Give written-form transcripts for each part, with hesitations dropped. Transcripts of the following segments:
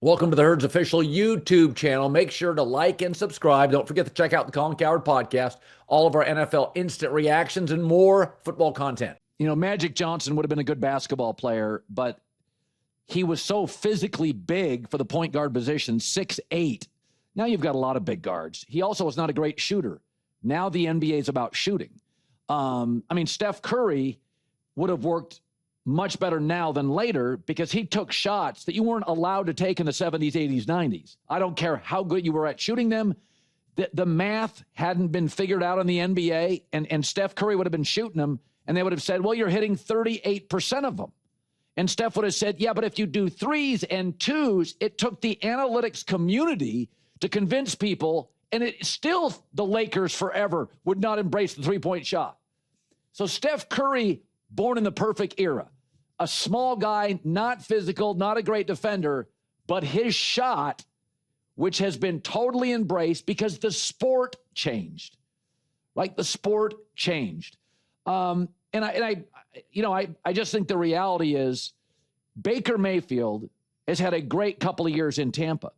Welcome to the Herd's official YouTube channel. Make sure to like and subscribe. Don't forget to check out the Colin Cowherd podcast, all of our NFL instant reactions, and more football content. You know, Magic Johnson would have been a good basketball player, but he was so physically big for the point guard position, 6'8". Now you've got a lot of big guards. He also was not a great shooter. Now the NBA is about shooting. Steph Curry would have worked much better now than later because he took shots that you weren't allowed to take in the 70s, 80s, 90s. I don't care how good you were at shooting them. The math hadn't been figured out in the NBA, and Steph Curry would have been shooting them, and they would have said, well, you're hitting 38% of them. And Steph would have said, yeah, but if you do threes and twos, it took the analytics community to convince people, and it still, the Lakers forever would not embrace the three-point shot. So Steph Curry, born in the perfect era. A small guy, not physical, not a great defender, but his shot, which has been totally embraced because the sport changed. Like the sport changed. I just think the reality is Baker Mayfield has had a great couple of years in Tampa.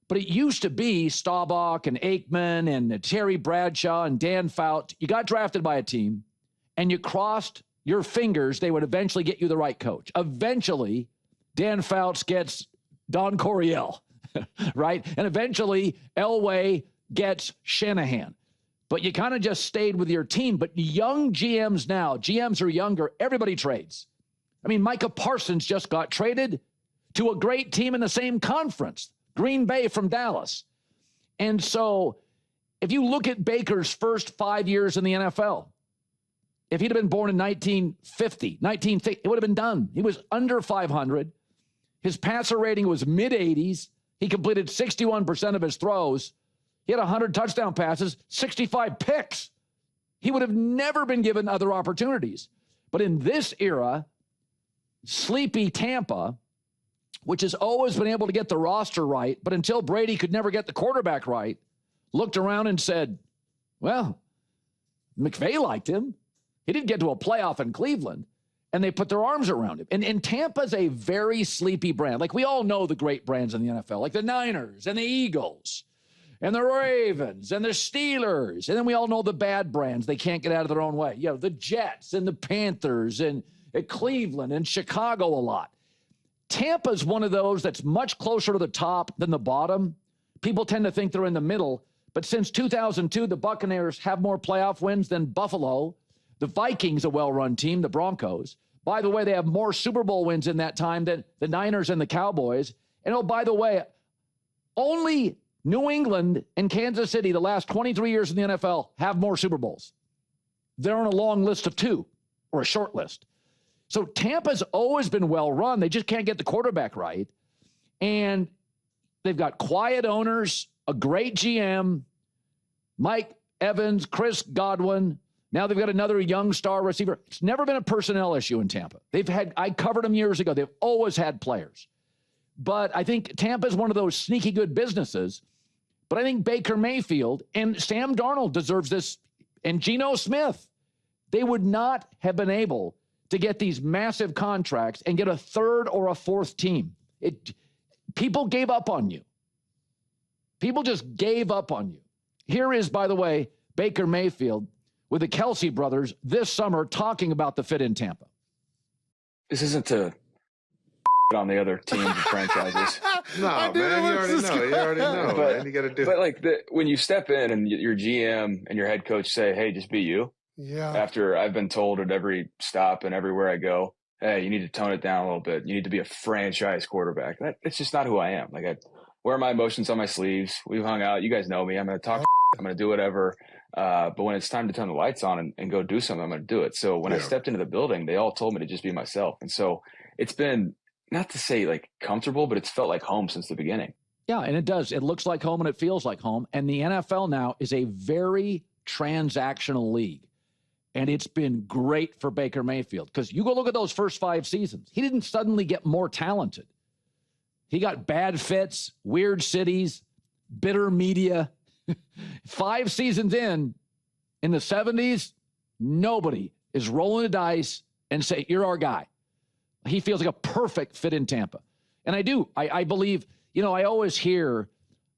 But it used to be Staubach and Aikman and Terry Bradshaw and Dan Fouts. You got drafted by a team and you crossed your fingers, they would eventually get you the right coach. Eventually, Dan Fouts gets Don Coryell, right? And eventually, Elway gets Shanahan. But you kind of just stayed with your team. But young GMs now, GMs are younger, everybody trades. I mean, Micah Parsons just got traded to a great team in the same conference, Green Bay from Dallas. And so if you look at Baker's first 5 years in the NFL, if he'd have been born in 1950, it would have been done. He was under 500. His passer rating was mid-80s. He completed 61% of his throws. He had 100 touchdown passes, 65 picks. He would have never been given other opportunities. But in this era, sleepy Tampa, which has always been able to get the roster right, but until Brady could never get the quarterback right, looked around and said, well, McVay liked him. He didn't get to a playoff in Cleveland, and they put their arms around him. And Tampa's a very sleepy brand. Like, we all know the great brands in the NFL, like the Niners and the Eagles and the Ravens and the Steelers. And then we all know the bad brands. They can't get out of their own way. You know, the Jets and the Panthers and Cleveland and Chicago a lot. Tampa's one of those that's much closer to the top than the bottom. People tend to think they're in the middle. But since 2002, the Buccaneers have more playoff wins than Buffalo. The Vikings, a well-run team, the Broncos. By the way, they have more Super Bowl wins in that time than the Niners and the Cowboys. And oh, by the way, only New England and Kansas City, the last 23 years in the NFL, have more Super Bowls. They're on a long list of 2 or a short list. So Tampa's always been well-run. They just can't get the quarterback right. And they've got quiet owners, a great GM, Mike Evans, Chris Godwin. Now they've got another young star receiver. It's never been a personnel issue in Tampa. I covered them years ago. They've always had players. But I think Tampa is one of those sneaky good businesses. But I think Baker Mayfield and Sam Darnold deserves this, and Geno Smith. They would not have been able to get these massive contracts and get a third or a fourth team. People gave up on you. People just gave up on you. Here is, by the way, Baker Mayfield with the Kelsey brothers this summer talking about the fit in Tampa. This isn't to on the other teams and franchises. No, man, you already know. But, man. You got to do but like when you step in and your GM and your head coach say, hey, just be you. Yeah. After I've been told at every stop and everywhere I go, hey, you need to tone it down a little bit. You need to be a franchise quarterback. It's just not who I am. Like, I wear my emotions on my sleeves. We've hung out. You guys know me. I'm going to talk. I'm going to do whatever. But when it's time to turn the lights on and go do something, I'm going to do it. So when I stepped into the building, they all told me to just be myself. And so it's been, not to say like comfortable, but it's felt like home since the beginning. Yeah, and it does. It looks like home and it feels like home. And the NFL now is a very transactional league. And it's been great for Baker Mayfield because you go look at those first 5 seasons. He didn't suddenly get more talented. He got bad fits, weird cities, bitter media. 5 seasons in the 70s, nobody is rolling the dice and say, you're our guy. He feels like a perfect fit in Tampa. And I do. I believe I always hear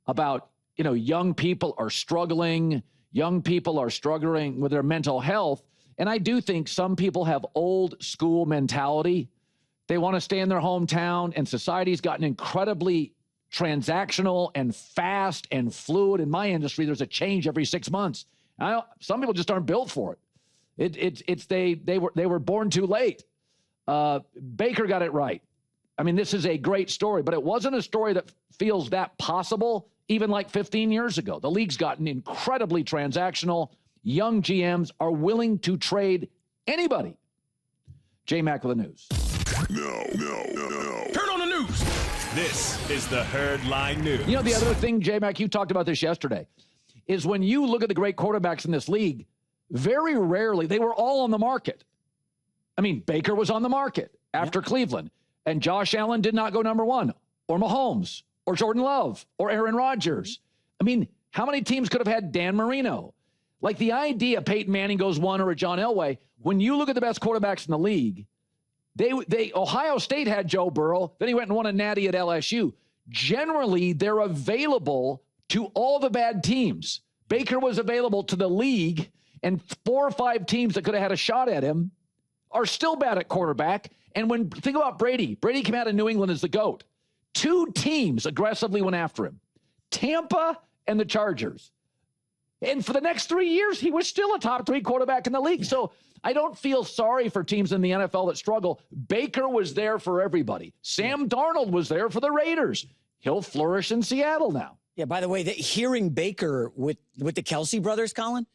about, young people are struggling with their mental health. And I do think some people have old school mentality. They want to stay in their hometown, and society's gotten incredibly transactional and fast and fluid. In my industry, there's a change every 6 months. Some people just aren't built for it. They were born too late. Baker got it right. I mean, this is a great story, but it wasn't a story that feels that possible even like 15 years ago. The league's gotten incredibly transactional. Young GMs are willing to trade anybody. J-Mac with the news. No. Turn on the news. This is the Herd Line News. The other thing, J-Mac, you talked about this yesterday, is when you look at the great quarterbacks in this league, very rarely, they were all on the market. I mean, Baker was on the market after Cleveland, and Josh Allen did not go number one, or Mahomes, or Jordan Love, or Aaron Rodgers. I mean, how many teams could have had Dan Marino? Like the idea Peyton Manning goes one or a John Elway, when you look at the best quarterbacks in the league, Ohio State had Joe Burrow, then he went and won a natty at LSU. Generally, they're available to all the bad teams. Baker was available to the league, and 4 or 5 teams that could have had a shot at him are still bad at quarterback. And think about Brady came out of New England as the GOAT. 2 teams aggressively went after him, Tampa and the Chargers. And for the next 3 years, he was still a top 3 quarterback in the league. So I don't feel sorry for teams in the NFL that struggle. Baker was there for everybody. Sam Darnold was there for the Raiders. He'll flourish in Seattle now. Yeah, by the way, hearing Baker with the Kelsey brothers, Colin,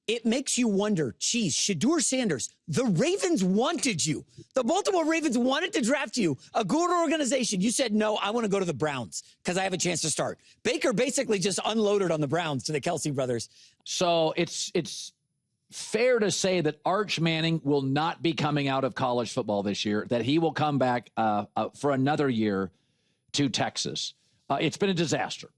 it makes you wonder, geez, Shedeur Sanders, the Ravens wanted you. The Baltimore Ravens wanted to draft you, a good organization. You said, no, I want to go to the Browns because I have a chance to start. Baker basically just unloaded on the Browns to the Kelsey brothers. So it's fair to say that Arch Manning will not be coming out of college football this year, that he will come back for another year to Texas. It's been a disaster.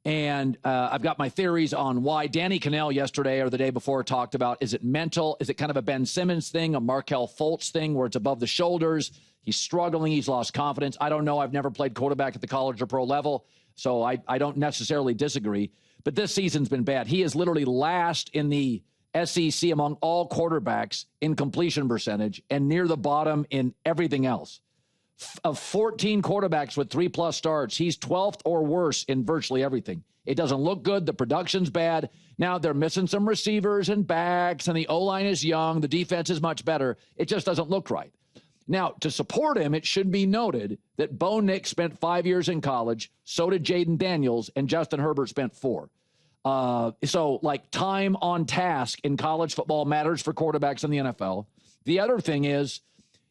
And I've got my theories on why. Danny Cannell yesterday or the day before talked about, is it mental? Is it kind of a Ben Simmons thing, a Markelle Fultz thing where it's above the shoulders? He's struggling. He's lost confidence. I don't know. I've never played quarterback at the college or pro level, so I don't necessarily disagree. But this season's been bad. He is literally last in the SEC among all quarterbacks in completion percentage and near the bottom in everything else. Of 14 quarterbacks with 3+ starts, he's 12th or worse in virtually everything. It doesn't look good. The production's bad. Now they're missing some receivers and backs, and the O-line is young. The defense is much better. It just doesn't look right. Now, to support him, it should be noted that Bo Nix spent 5 years in college. So did Jaden Daniels, and Justin Herbert spent 4. So, time on task in college football matters for quarterbacks in the NFL. The other thing is,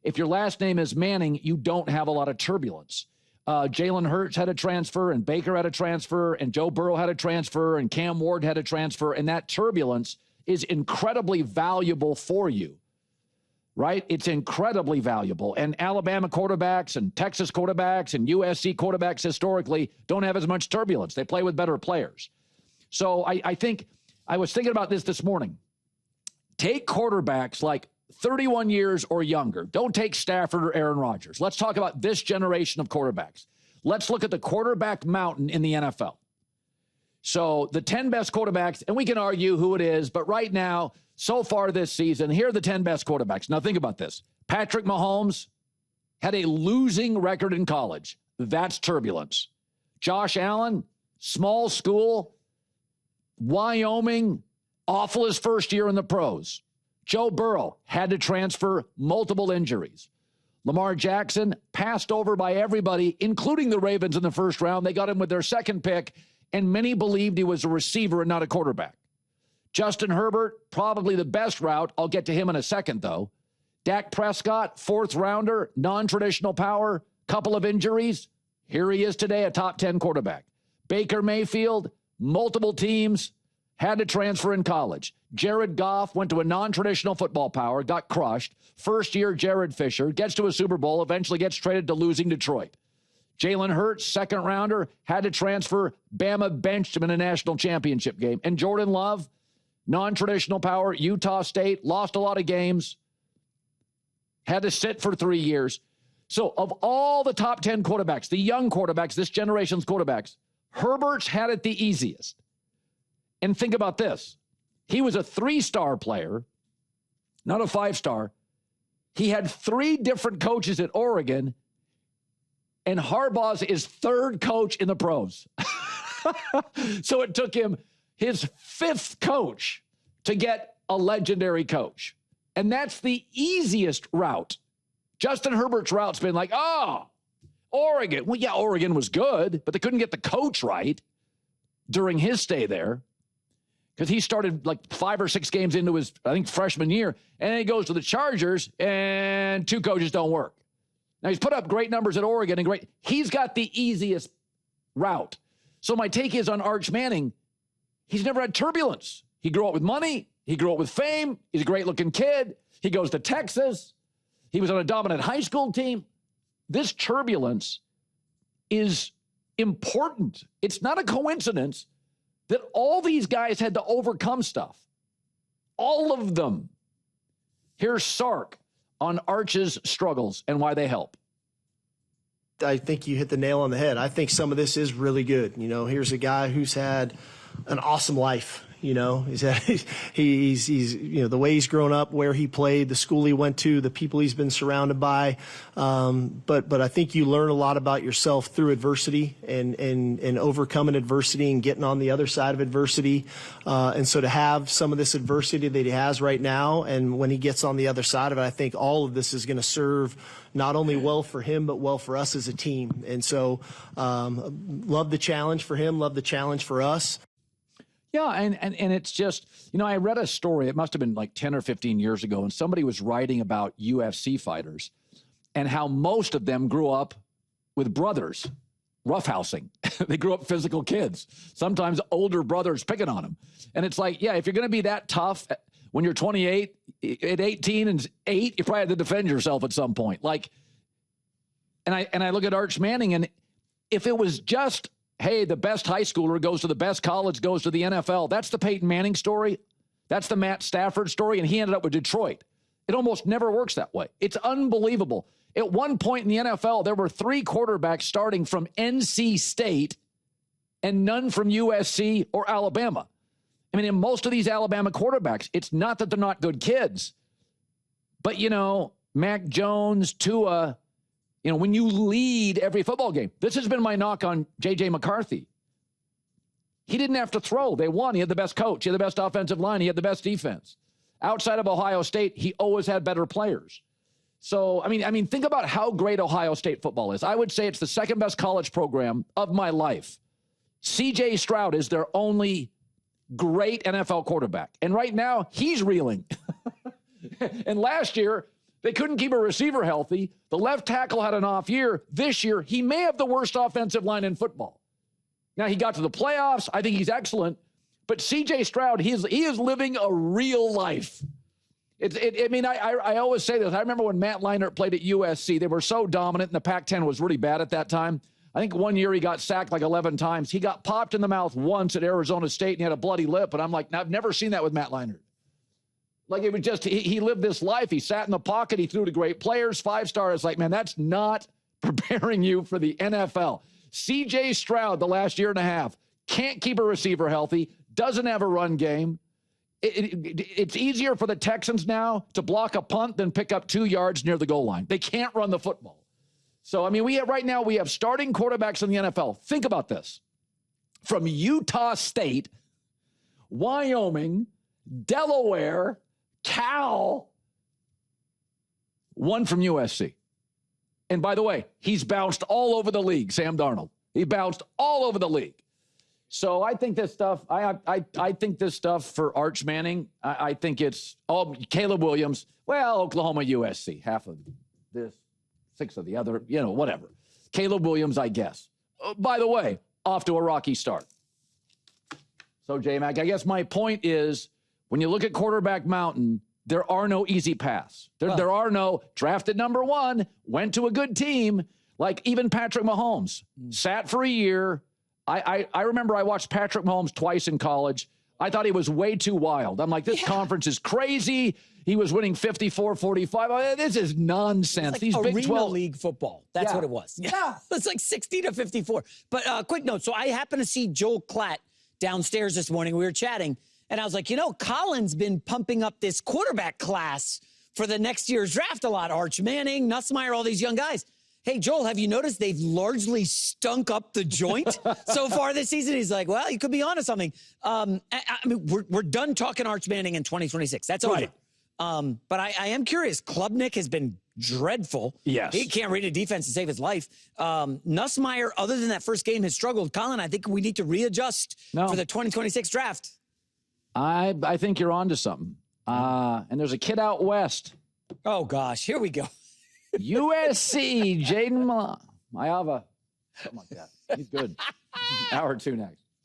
if your last name is Manning, you don't have a lot of turbulence. Jalen Hurts had a transfer, and Baker had a transfer, and Joe Burrow had a transfer, and Cam Ward had a transfer, and that turbulence is incredibly valuable for you, right? It's incredibly valuable. And Alabama quarterbacks and Texas quarterbacks and USC quarterbacks historically don't have as much turbulence. They play with better players. So I think I was thinking about this morning. Take quarterbacks like 31 years or younger. Don't take Stafford or Aaron Rodgers. Let's talk about this generation of quarterbacks. Let's look at the quarterback mountain in the NFL. So the 10 best quarterbacks, and we can argue who it is, but right now, so far this season, here are the 10 best quarterbacks. Now think about this. Patrick Mahomes had a losing record in college. That's turbulence. Josh Allen, small school, Wyoming, awful his first year in the pros. Joe Burrow had to transfer, multiple injuries. Lamar Jackson passed over by everybody, including the Ravens in the first round. They got him with their second pick, and many believed he was a receiver and not a quarterback. Justin Herbert, probably the best route. I'll get to him in a second, though. Dak Prescott, 4th rounder, non-traditional power, couple of injuries. Here he is today, a top 10 quarterback. Baker Mayfield, multiple teams, had to transfer in college. Jared Goff went to a non-traditional football power, got crushed. First year, Jared Fisher gets to a Super Bowl, eventually gets traded to losing Detroit. Jalen Hurts, 2nd rounder, had to transfer. Bama benched him in a national championship game. And Jordan Love, non-traditional power, Utah State, lost a lot of games, had to sit for 3 years. So of all the top 10 quarterbacks, the young quarterbacks, this generation's quarterbacks, Herbert's had it the easiest. And think about this. He was a 3-star player, not a 5-star. He had 3 different coaches at Oregon, and Harbaugh's his 3rd coach in the pros. So it took him his 5th coach to get a legendary coach. And that's the easiest route. Justin Herbert's route's been like, Oregon. Well, yeah, Oregon was good, but they couldn't get the coach right during his stay there because he started like 5 or 6 games into his, I think, freshman year, and then he goes to the Chargers, and 2 coaches don't work. Now, he's put up great numbers at Oregon, and he's got the easiest route. So my take is on Arch Manning, he's never had turbulence. He grew up with money. He grew up with fame. He's a great-looking kid. He goes to Texas. He was on a dominant high school team. This turbulence is important. It's not a coincidence that all these guys had to overcome stuff. All of them. Here's Sark on Arch's struggles and why they help. I think you hit the nail on the head. I think some of this is really good. You know, here's a guy who's had an awesome life. You know, he's you know, the way he's grown up, where he played, the school he went to, the people he's been surrounded by. But I think you learn a lot about yourself through adversity and overcoming adversity and getting on the other side of adversity. And so to have some of this adversity that he has right now, and when he gets on the other side of it, I think all of this is going to serve not only well for him, but well for us as a team. And so love the challenge for him, love the challenge for us. Yeah, and it's just, you know, I read a story, it must have been like 10 or 15 years ago, and somebody was writing about UFC fighters and how most of them grew up with brothers, roughhousing. They grew up physical kids, sometimes older brothers picking on them. And it's like, yeah, if you're going to be that tough when you're 28, at 18 and 8, you probably had to defend yourself at some point. Like, and I look at Arch Manning, and if it was just, hey, the best high schooler goes to the best college, goes to the NFL. That's the Peyton Manning story. That's the Matt Stafford story, and he ended up with Detroit. It almost never works that way. It's unbelievable. At one point in the NFL, there were 3 quarterbacks starting from NC State and none from USC or Alabama. I mean, in most of these Alabama quarterbacks, it's not that they're not good kids, but, you know, Mac Jones, Tua, you know, when you lead every football game, this has been my knock on J.J. McCarthy. He didn't have to throw. They won. He had the best coach. He had the best offensive line. He had the best defense. Outside of Ohio State, he always had better players. So, I mean, think about how great Ohio State football is. I would say it's the second best college program of my life. C.J. Stroud is their only great NFL quarterback. And right now, he's reeling. And last year, they couldn't keep a receiver healthy. The left tackle had an off year. This year, he may have the worst offensive line in football. Now, he got to the playoffs. I think he's excellent. But C.J. Stroud, he is living a real life. I always say this. I remember when Matt Leinart played at USC. They were so dominant, and the Pac-10 was really bad at that time. I think one year he got sacked like 11 times. He got popped in the mouth once at Arizona State, and he had a bloody lip. And I'm like, I've never seen that with Matt Leinart. Like, it was just, he lived this life. He sat in the pocket. He threw to great players. 5-star. It's like, man, that's not preparing you for the NFL. C.J. Stroud, the last year and a half, can't keep a receiver healthy, doesn't have a run game. It's easier for the Texans now to block a punt than pick up 2 yards near the goal line. They can't run the football. So, I mean, we have starting quarterbacks in the NFL. Think about this. From Utah State, Wyoming, Delaware, Cal, one from USC. And by the way, he's bounced all over the league, Sam Darnold. He bounced all over the league. So I think this stuff, I think this stuff for Arch Manning, I think it's Caleb Williams, well, Oklahoma, USC, half of this, 6 of the other, you know, whatever. Caleb Williams, I guess. By the way, off to a rocky start. So, J-Mac, I guess my point is, when you look at quarterback mountain, there are no easy paths. There are no drafted number 1, went to a good team, like even Patrick Mahomes, sat for a year. I remember I watched Patrick Mahomes twice in college. I thought he was way too wild. I'm like, this conference is crazy. He was winning 54-45. This is nonsense. Like These Big Arena 12 League football. That's what it was. Yeah. It's like 60-54. But quick note. So I happened to see Joel Klatt downstairs this morning. We were chatting, and I was like, Colin's been pumping up this quarterback class for the next year's draft a lot. Arch Manning, Nussmeier, all these young guys. Hey, Joel, have you noticed they've largely stunk up the joint so far this season? He's like, well, you could be onto something. I mean, we're done talking Arch Manning in 2026. That's over. Right. But I am curious. Klubnik has been dreadful. Yes. He can't read a defense to save his life. Nussmeier, other than that first game, has struggled. Colin, I think we need to readjust for the 2026 draft. I think you're onto something. And there's a kid out west. Oh, gosh. Here we go. USC, Jaden Mayava. Something like that. He's good. Hour 2 next.